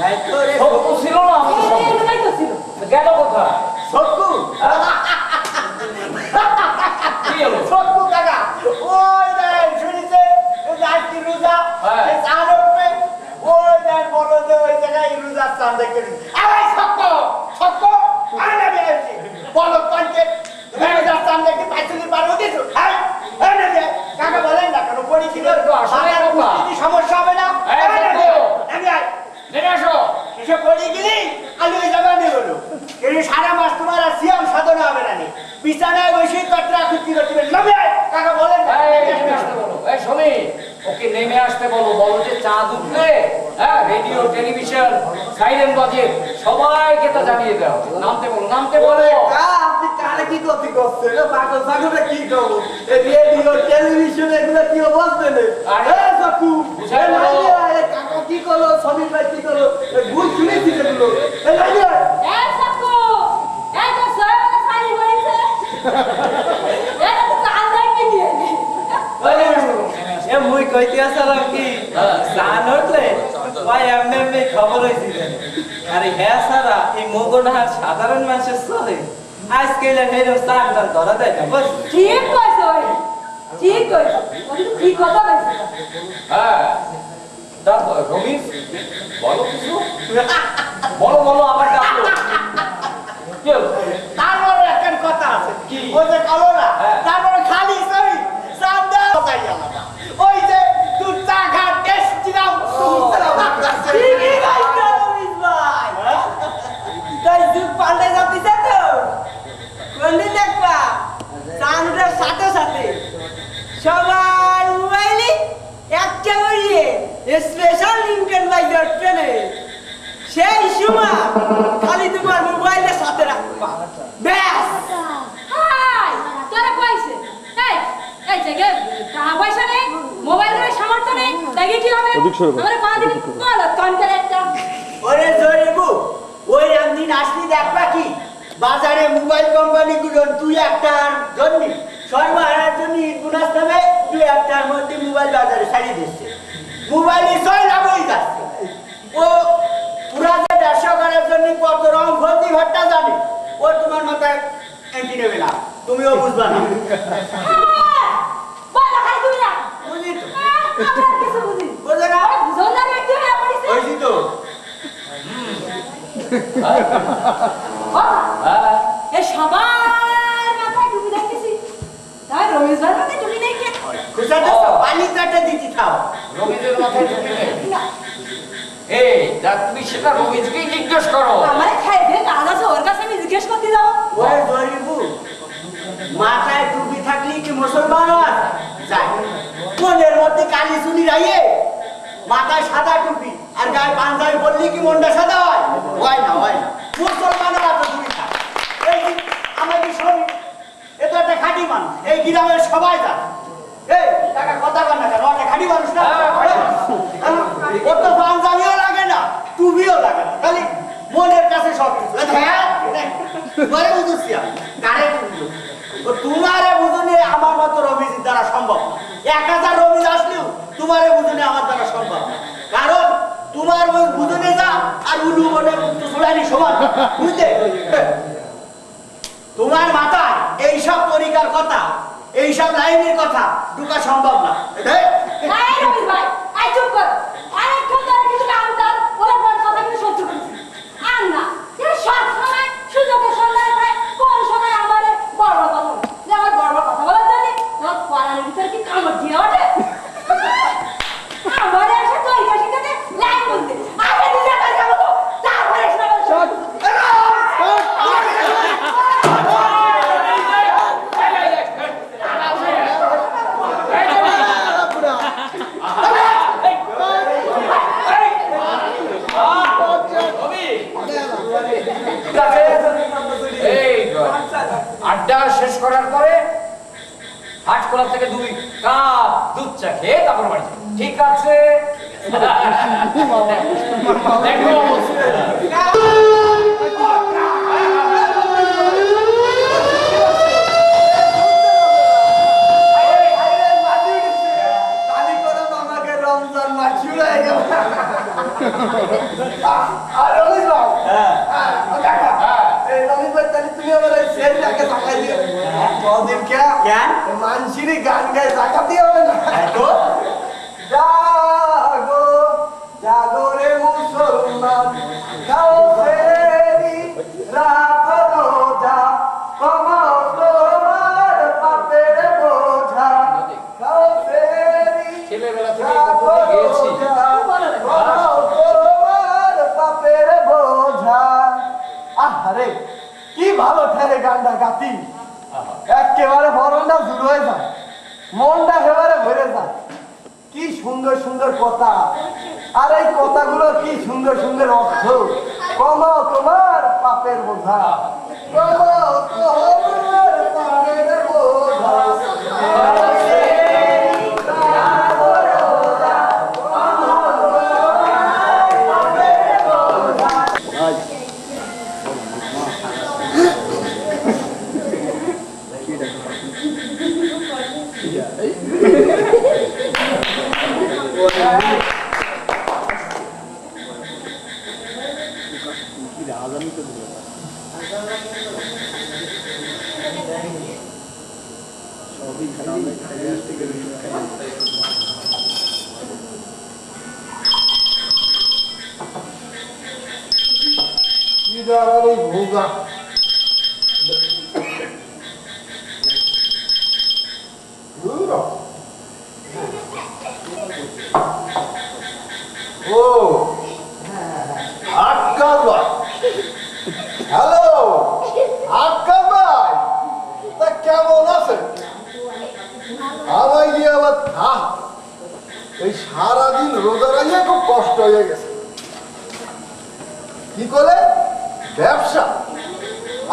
সক্কু ছিল না গেল কোথায় সক্কু কি হলো সক্কু কাকা ওই দেন শুনিছে আজকে রোজা চাঁদ উঠবে ওই দেন বলো যে ওই জায়গায় রোজার চাঁদ দেখতে আরে সক্কু সক্কু আরে না বেশি বলো কন্টে রোজার চাঁদ দেখতে পাইছিলি পারো দিছো হ্যাঁ হ্যাঁ না যে কাকা বলেন না কেন পড়ি ছিল তো আসলে কি সমস্যা হবে না নেমে আসো এসে পড়ি গেলি আলু জামানে হলো এই সারা মাস তোমার আর সিয়াম সাধনা হবে না বিছানায় বসে কতরা খুঁটি করতে নামে কাকা বলেন নেমে আসতে বলো এই শোনি ওকে নেমে আসতে বলো বলো যে চাঁদ উঠলে হ্যাঁ রেডিও টেলিভিশন সাইরেন বাজে সবাইকে তা জানিয়ে দাও নামতে বলো আপনি কারে কি করতে করছেন পাগল পাগলটা কি করব এই রেডিও টেলিভিশন এগুলা কি অবস্থা নেই আরে সাকু বুঝাই বলো কাকা কি করলো সমীর ভাই কি করলো ভুল শুনেছি এগুলো এই লাইনে এই সাকু এই তো সয়না সারি হইছে এটা তো আল্লাহ কি দিয়ে এ মুই কইতে আসলাম কি জান হটলে ভাই এমনি খবর হইছিল আরে হ্যাঁ সারা এই মগনহার সাধারণ মানুষের চলে আজকে হেরো সান ধরা দেয় না বস ঠিক কইছো ঠিক কইছো কিন্তু ঠিক কথা কইছো হ্যাঁ তারপর রমিজ বলো কিছু বলো আবার ডাকো কি হলো তারপর একটা কথা আছে কি? ওই যে কালো না হ্যাঁ। তারপরে খালি সই সান্দা তাই আলাদা ওই যে তুই চা খা টেস্ট দিলাম ঠিকই গাইছো রমিজ ভাই তাই যুগ পাল্টে যাচ্ছে তো কোনদিন দেখবা সানুটার সাথে সাথে সবার মোবাইলে একটা করিয়ে স্পেশাল লিঙ্কেন বাইরে ট্রেনে সেই সময় খালি তোমার মোবাইলের সাথে রাখবা ব্যাস হাই তোরা কইছে এই জায়গা টাকা পয়সা নেই মোবাইলের সামর্থ্য নেই দেখি কি হবে আমরা কোনদিন বলো কোন করে একটা ওরে জরিবু ওই একদিন আসলি দেখবা কি বাজারে মোবাইল কোম্পানি গুলো তুই একটার জন্য সর্বহারার জন্য গুনাস নামে তুই একটার মধ্যে মোবাইল বাজারে ছাড়িয়ে দিচ্ছে মোবাইলে ছয় লাভ হয়ে যাচ্ছে ও পুরা যে ব্যবসা করার জন্য কত রং ভর্তি ভট্টা জানে ও তোমার মাথায় এন্টি নেবে না তুমিও বুঝবা না বলো খালি তুমি না বুঝলি তো আমরা কিছু বুঝি বুঝলে না জোনদার ব্যক্তি হয়ে পড়িছে বুঝলি তো হ্যাঁ এই সবার মাথায় টুপি দেখতেছি তাই রমেশ ভাই মাথায় টুপি নেই কে খুশা তো পানি কাটে দিতে থাও রমিজের মাথায় ঢুকে নেই এই তা তুমি সেটা রমিজকেই জিজ্ঞেস করো আমারে খাইবে কাজ আছে ওর কাছে আমি জিজ্ঞেস করতে যাব ওরে জরিবু মাথায় টুপি থাকলে কি মুসলমান হয় যাই মনের মধ্যে কালি চুনি রাইয়ে মাথায় সাদা টুপি আর গায়ে পাঞ্জাবি বললি কি মনটা সাদা হয় হয় না মুসলমানের এত টুপি থাকে এই যে আমাদের শরীর এ তো একটা খাঁটি মানুষ এই গ্রামের সবাই জানে এই টাকা কথা বল না কেন একটা খাঁটি মানুষ না ওর তো পাঞ্জাবিও লাগে না টুপিও লাগে না খালি মনের কাছে সব কিছু হ্যাঁ ঘরে বুঝছি আমি কারে বুঝলো তোমারে বুঝুনি আমার মতো রবিজির দ্বারা সম্ভব না 1000 রবিজ আসলেও তোমারে বুঝুনি আমার দ্বারা সম্ভব না কারণ তোমার বুঝুনি যা আর উলু বলে তো সোলানি সমান বুঝলে তোমার মাথায় এইসব তরিকার কথা এইসব লাইনের কথা ঢুকা সম্ভব না এই রমেশ ভাই আই চুপ কর আরেকক্ষণ ধরে কিছু কাম কর ওরা বড় কথা কিন্তু সহ্য করছি আর না এই সব সময় সুযোগের সন্ধানে পায় কোন সময় আমারে বড় কথা বলে যে আমার বড় কথা বলার জন্য তোর পড়ার ভিতর কি কামড় দিয়ে ওঠে আমারে এসে তরিকা শিখাতে লাইন বলতে আগে দিলে কাজ যাবো তো তারপরে এসে বল আড্ডা শেষ করার পরে হাট করার থেকে 2 কাপ দুধ চা খেয়ে তারপর বাড়ি যাবো। ঠিক আছে দেখো রমজান মাস শুরু হয়ে গেল আর রমেশ ভাই হ্যাঁ কাকা হ্যাঁ। এই রমেশ ভাই তাহলে তুমি আমার এই শেরটাকে তাকাই দিও কদিন কে কেন মানসিরি গান গায়ে টাকা দিয়ে হবে না তো জাগো জাগো রে মুসলমান খাও ফেরি রাখো রোজা কমাও তোমার পাপের বোঝা খাও ফেরি ছেলেবেলা থেকে এই কথা গেয়েছি। কমাও তোমার পাপের বোঝা আরে কি ভালো ঠেলে গানটা গাতি একেবারে বরণটা শুরু হয়ে যায় মনটা একেবারে ভরে যায় কি সুন্দর সুন্দর কথা আর এই কথাগুলো কি সুন্দর সুন্দর অর্থ কমাও তোমার পাপের বোঝা কমাও তোমার পাপের বোঝা ভোগা ও আক্কাল ভাই হ্যালো আক্কাল ভাই তা কেমন আছেন আমায় গিয়ে আবার এই সারাদিন রোজা রাখিয়ে খুব কষ্ট হয়ে গেছে কি করে ব্যবসা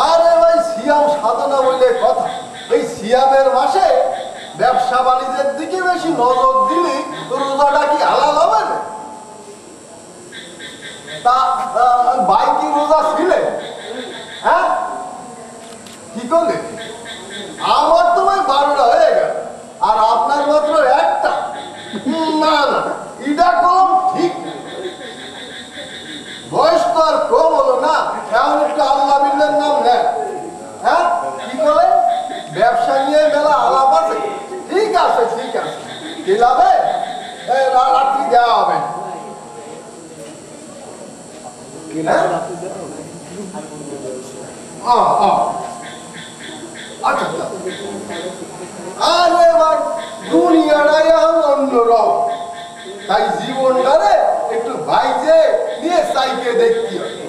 আরে ভাই সিয়াম সাধনা বলে কথা এই সিয়ামের মাসে ব্যবসা বাণিজ্যের দিকে বেশি নজর দিলে রোজাটা কি হালাল হবে না তা ভাই কি রোজা ছিলেন হ্যাঁ কি করলে আমার তো ভাই 12টা হয়ে গেল আর আপনার মাত্র একটা না না এটা কম ঠিক বয়স তো আর কম হলো না এখন একটু আল্লাহ বিল্লার নাম নেন হ্যাঁ কি বলে ব্যবসা নিয়ে মেলা আলাপ আছে ঠিক আছে কি লাভে রাত্রি দেওয়া হবে আচ্ছা আরে ভাই দুনিয়াটাই এখন অন্যরকম তাই জীবনটারে একটু বাইজে নিয়ে সাইকে দেখতে হবে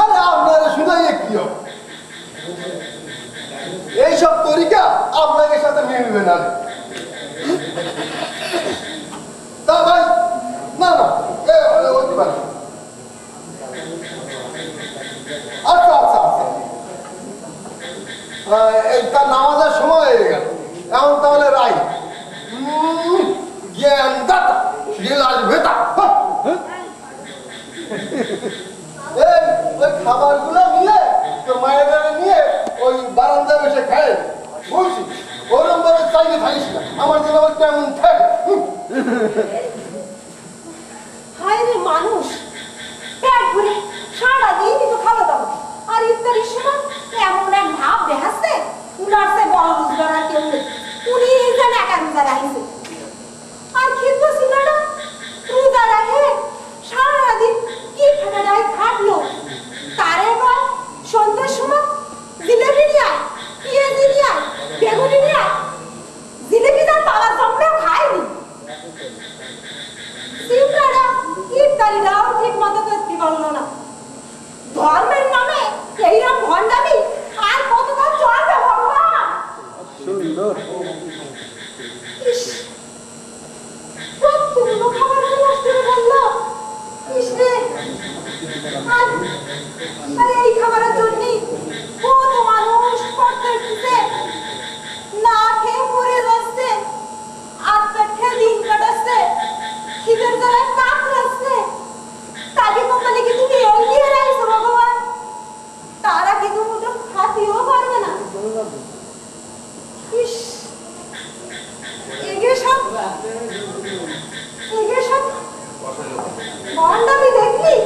আরে আপনারা শুনাই কি হবে এইসব তরিকা আপনাদের সাথে মিলবে না তা ভাই না না হতে পারে আচ্ছা আচ্ছা আচ্ছা তার নামাজের সময় হয়ে গেল এখন তাহলে রাই জ্ঞান দাতা রিলাজ ভেতা ওই খাবারগুলো নিয়ে তো মায়েরা নিয়ে ওই বারান্দা বসে খায় বলছি ওরম ভাবে চাইলে থাকিস না আমার যেন আবার কেমন থাকে হায় রে মানুষ পেট ভরে সারাদিন কিন্তু খাওয়া দাওয়া আর ইফতারির সময় এমন এক ভাব দেখাচ্ছে উনার সে বড় রোজগার আর কেউ নেই উনি যেন একা রোজা রাখছে আর খেতে ছিল না রোজা রাখে সারাদিন কি ফাটাটাই খাটলো তারে এবার সন্ধ্যার সময় জিলেবি নিয়ে আয় পেঁয়াজি নিয়ে আয় বেগুনি নিয়ে আয় জিলেবি তার বাবার জমলেও খায়নি সিমরারা ইফতারিরাও ঠিক মতো করতে পারলো না ধর্মের নামে এইরকম ভণ্ডামি আর কতটা চলবে ভগবান সুন্দর ইস প্রত্যেকটা খাবার নষ্ট করে বললো ইস রে আর এই খাবারের জন্য কত মানুষ পড়তে না খেয়ে মরে যাচ্ছে আত্মা খেয়ে দিন কাটাচ্ছে খিদের জ্বালায় কাতরাচ্ছে তাকে বলে কি তুমি এগিয়ে রাখছো ভগবান তারা কিন্তু মুদ্রা খাতিও পারবে না ইস এগে সব ভণ্ডামি দেখলি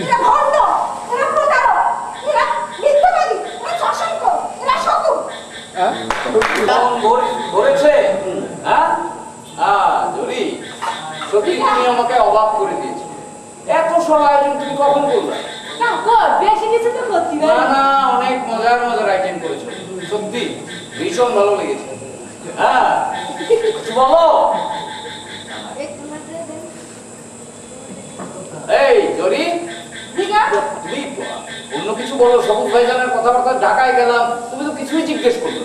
এরা ভণ্ড, এরা প্রতারক, এরা মিথ্যাবাদী, এরা চশঙ্ক, এরা শকুন। ধরেছে হ্যাঁ জরি সত্যি তুমি আমাকে অবাক করে দিয়েছো। এত সব আয়োজন তুমি কখন করলে? না গো, বেশি কিছু তো করছি না। না না, অনেক মজার মজার আইটেম করেছো, সত্যি ভীষণ ভালো লেগেছে। হ্যাঁ কিছু বলো। এই জরি ঠিক আছে? তুমি অন্য কিছু বলো। সবুজ ভাইজানের কথাবার্তা ঢাকায় গেলাম, তুমি তো কিছুই জিজ্ঞেস করলো।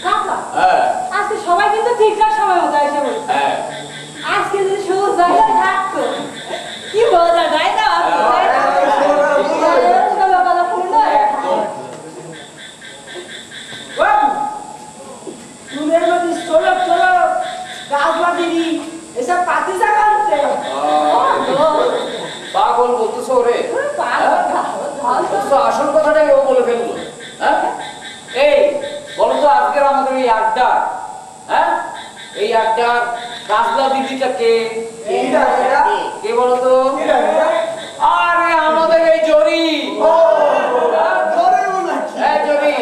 কাকা, হ্যাঁ আজকে সবাই কিন্তু ঠিকঠাক সময় মতো এসে বলছে। হ্যাঁ আজকে যদি সবুজ ভাইজান থাকতো, কি মজা, তাই না? একদম। চুলের মধ্যে চলক চলক গাছবাদিনি এসব পাতি জাগাচ্ছে। পাগল বলতেছো রে? আসল কথাটাই ও বলে ফেললো। হ্যাঁ এই বলো তো আজকের আমাদের এই আড্ডা, হ্যাঁ এই আড্ডার কাজলা দিদিটা কে? কে বলো তো? আরে আমাদের এই জরি। হ্যাঁ জরি,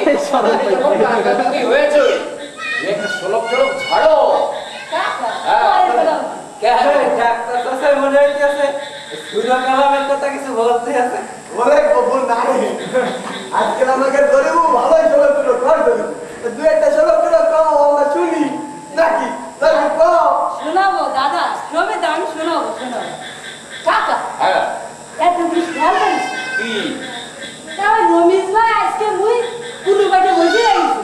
যখন কাজলা দিদি হয়েছে একটা সলক চলক ঝাড়ো। ডাক্তার চাচাই মনে হইতেছে সুরা কালামের কথা কিছু বলতে আছে। বলে কবুল নাই আজকাল আমাকে ধরেও ভালোই চলো চলো কর ধরে দু একটা চলো চলো কম আমরা শুনি নাকি তাই কম শোনাবো দাদা, সবে তো আমি শোনাবো। কাকা, হ্যাঁ এত কিছু খেয়াল করিস? কি? তাহলে রমেশ ভাই আজকে মুই কুলু বাড়িতে বসে রয়েছি।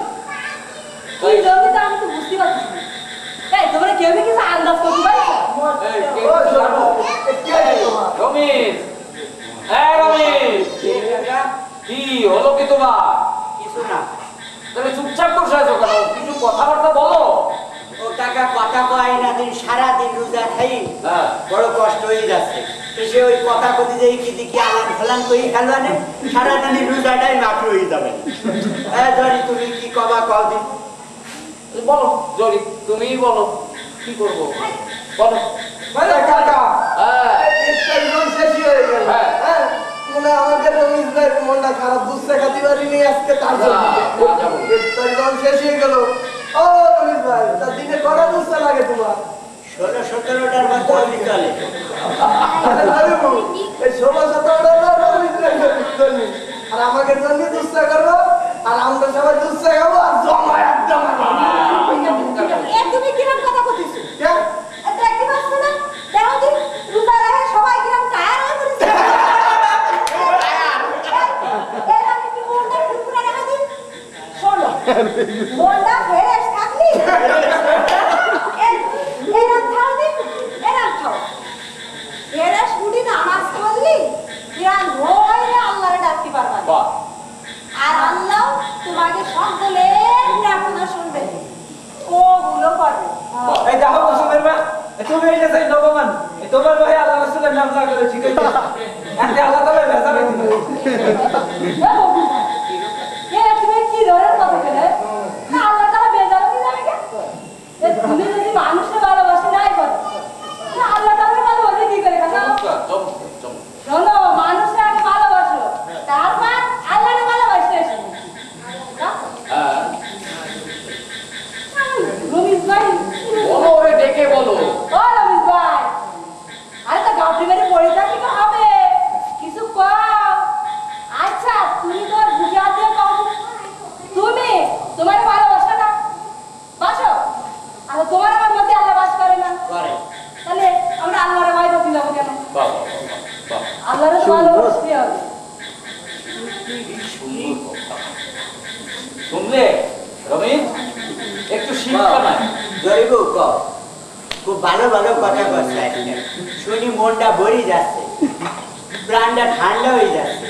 ওই জমিতে আমি তো বুঝতে পারছি না। এই তোমরা কেউ কি কিছু আন্দাজ করতে পারছো? এই কে জানো? রমেশ, হ্যাঁ রমেশ, কি হলো কি তোমার? কিছু না। তুমি চুপচাপ বসে আছো কেন? কিছু কথাবার্তা বলো। ও টাকা কথা কয় না, দিন সারাদিন রোজা খাই হ্যাঁ বড় কষ্ট হয়ে যাচ্ছে। এসে ওই কথা কথি যে কি দেখি আলান ফালান কই খেলবানে সারাদিন রোজাটাই মাত্র হয়ে যাবে। ধরি তুমি কি কবা কও দিন। বলো জরি, তুমিই বলো কি করবো বলো। মানে কাকা হ্যাঁ একটা জীবন শেষই হয়ে গেল। হ্যাঁ। হ্যাঁ মানে আমাদের রমেশ ভাইয়ের মনটা খারাপ, দুঃখে খাতি পারিনি আজকে তার জন্য। একটা জীবন শেষ হয়ে গেল। ও রমেশ ভাই তার দিনে কটা দুঃখ লাগে তোমার? 16-17টার মতো আমি চলে। আরে ধরবো এই 16-17টা রমেশ ভাইয়ের জন্য আর আমাদের জন্য দুঃখ করবো আর আমরা সবাই দুঃখ খাবো আর জমা একদম এ তুমি কিরম কথা কইছিস? কেন? দেখতে পাচ্ছ না? দেখো দিন রোজা রাখে সবাই কিরম টায়ার হয়ে পড়েছে। এর আগে কি মনটা ফুরফুরে রাখা দিন? শোনো, মনটা ফ্রেশ থাকলি এরাম খাও দিন, এরাম খাও। ফ্রেশ উঠি নামাজ পড়লি কিরাম ভয়ে আল্লাহরে ডাকতে পারবা। বাহ আর আল্লাহ তোমাকে সকলের প্রার্থনা শুনবে, কবুলও করবে। এই দেখো কুসুমের মা, তুমি এই যে সেই নবমান, তোমার ভাই আল্লাহ রাসূলের নাম যা করে ঠিক আছে। এতে আল্লাহ তাআলা ভেজা করে দিবেন। তুমি কি ধরনের কথা বলে? না আল্লাহ তাআলা বেজার কি জানে কে? তুমি যদি মানুষকে ভালোবাসে নাই করো, না আল্লাহ তাআলা ভালোবাসে কি করে কথা? শোনো, মানুষকে আগে ভালোবাসো, তারপর আল্লাহকে ভালোবাসতে এসো। হ্যাঁ রমেশ ভাই, বলো ওরে ডেকে বলো। ও রমেশ ভাই, আরে তো গাবড়ি মেরে পড়ে থাকি তো হবে, কিছু কও। আচ্ছা তুমি তো বুঝে আছে কও, তুমি তোমার ভালোবাসা না বাসো, আর তোমার আমার মধ্যে আল্লাহ বাস করে না, করে তাহলে আমরা আল্লাহরে ভয় করতে যাবো কেন? বাহ বাহ আল্লাহরে তো ভালোবাসতে হবে। সুন্দর কথা। শুনলে রমেশ, একটু শিক্ষা নাই। জরিবু কও, খুব ভালো ভালো কথা বলছে আজকে। শুনি মনটা ভরে যাচ্ছে, প্রাণটা ঠান্ডা হয়ে যাচ্ছে।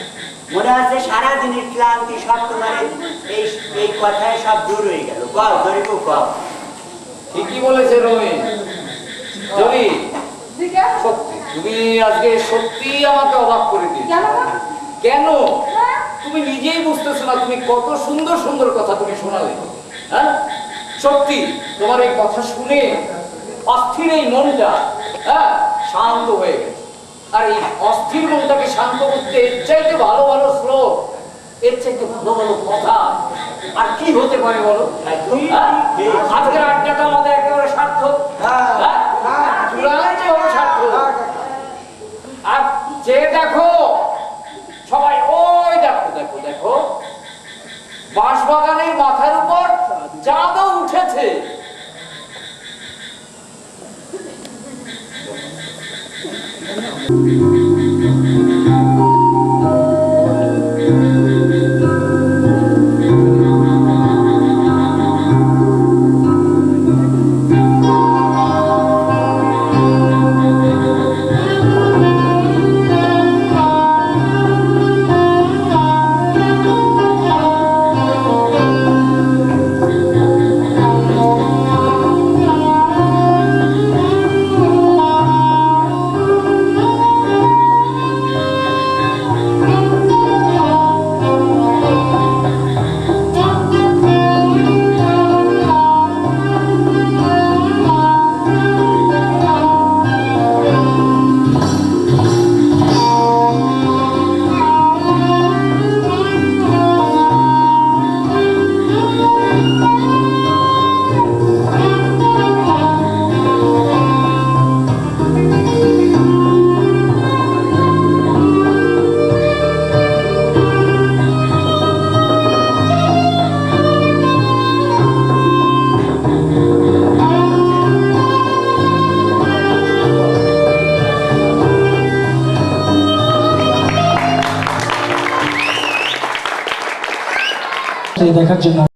মনে হচ্ছে সারাদিনের ক্লান্তি সব তোমার এই এই কথায় সব দূর হয়ে গেল। কও জরিবু কও। ঠিকই বলেছে রমেশ। জরি ঠিক আছে? সত্যি তুমি আজকে সত্যি আমাকে অবাক করে দিয়েছো। কেন গো? কেন? হ্যাঁ? তুমি নিজেই বুঝতেছো না তুমি কত সুন্দর সুন্দর কথা তুমি শোনালে। হ্যাঁ সত্যি তোমার এই কথা শুনে অস্থির এই মনটা হ্যাঁ শান্ত হয়ে গেছে। আর এই অস্থির মনটাকে শান্ত করতে এর চাইতে ভালো ভালো শ্লোক, এর চাইতে ভালো ভালো কথা আর কি হতে পারে বলো? হ্যাঁ? আজকের আড্ডাটা আমাদের একেবারে সার্থক। হ্যাঁ? চূড়ান্তভাবে সার্থক। আর যে দেখো সবাই, ওই দেখো দেখো দেখো, বাঁশবাগানের মাথার উপর চাঁদও উঠেছে। দেখার জন্য